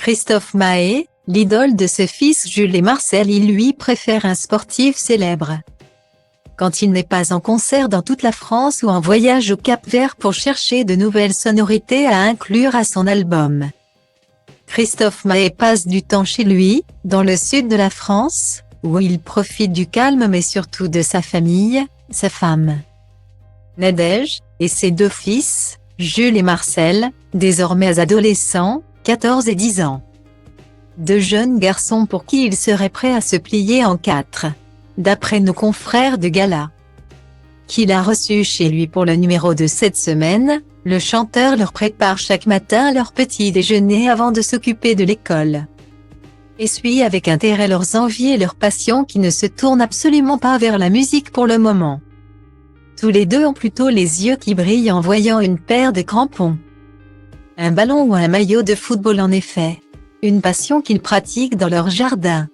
Christophe Maé, l'idole de ses fils Jules et Marcel, il lui préfère un sportif célèbre. Quand il n'est pas en concert dans toute la France ou en voyage au Cap-Vert pour chercher de nouvelles sonorités à inclure à son album. Christophe Maé passe du temps chez lui, dans le sud de la France, où il profite du calme mais surtout de sa famille, sa femme Nadège, et ses deux fils, Jules et Marcel, désormais adolescents, 14 et 10 ans. Deux jeunes garçons pour qui il serait prêt à se plier en quatre, d'après nos confrères de Gala. Qu'il a reçu chez lui pour le numéro de cette semaine, le chanteur leur prépare chaque matin leur petit déjeuner avant de s'occuper de l'école. Et suit avec intérêt leurs envies et leurs passions qui ne se tournent absolument pas vers la musique pour le moment. Tous les deux ont plutôt les yeux qui brillent en voyant une paire de crampons. Un ballon ou un maillot de football en effet. Une passion qu'ils pratiquent dans leur jardin.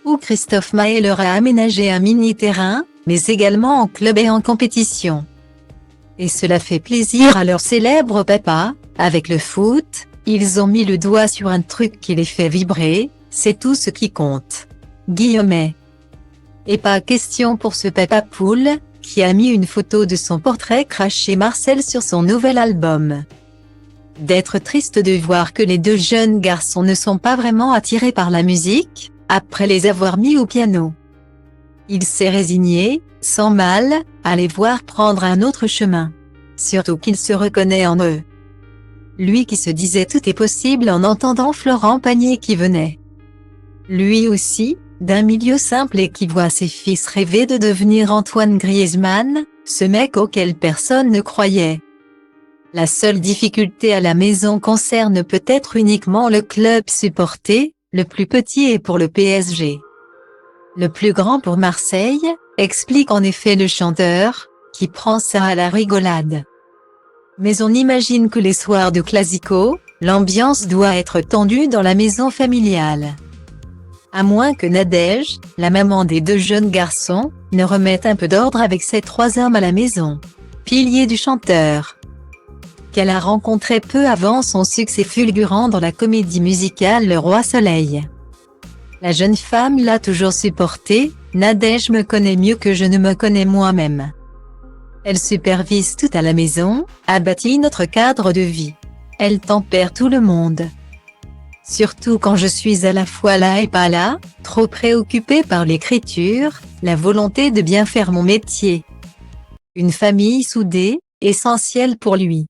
Où Christophe Maé leur a aménagé un mini-terrain, mais également en club et en compétition. Et cela fait plaisir à leur célèbre papa. Avec le foot, ils ont mis le doigt sur un truc qui les fait vibrer, c'est tout ce qui compte. Guillemets. Et pas question pour ce papa poule, qui a mis une photo de son portrait craché Marcel sur son nouvel album. D'être triste de voir que les deux jeunes garçons ne sont pas vraiment attirés par la musique, après les avoir mis au piano. Il s'est résigné, sans mal, à les voir prendre un autre chemin. Surtout qu'il se reconnaît en eux. Lui qui se disait tout est possible en entendant Florent Pagny qui venait. Lui aussi, d'un milieu simple et qui voit ses fils rêver de devenir Antoine Griezmann, ce mec auquel personne ne croyait. La seule difficulté à la maison concerne peut-être uniquement le club supporté, le plus petit est pour le PSG. Le plus grand pour Marseille, explique en effet le chanteur, qui prend ça à la rigolade. Mais on imagine que les soirs de Classico, l'ambiance doit être tendue dans la maison familiale. À moins que Nadège, la maman des deux jeunes garçons, ne remette un peu d'ordre avec ses trois hommes à la maison. Piliers du chanteur. Qu'elle a rencontré peu avant son succès fulgurant dans la comédie musicale Le Roi Soleil. La jeune femme l'a toujours supporté, Nadège me connaît mieux que je ne me connais moi-même. Elle supervise tout à la maison, a bâti notre cadre de vie. Elle tempère tout le monde. Surtout quand je suis à la fois là et pas là, trop préoccupée par l'écriture, la volonté de bien faire mon métier. Une famille soudée, essentielle pour lui.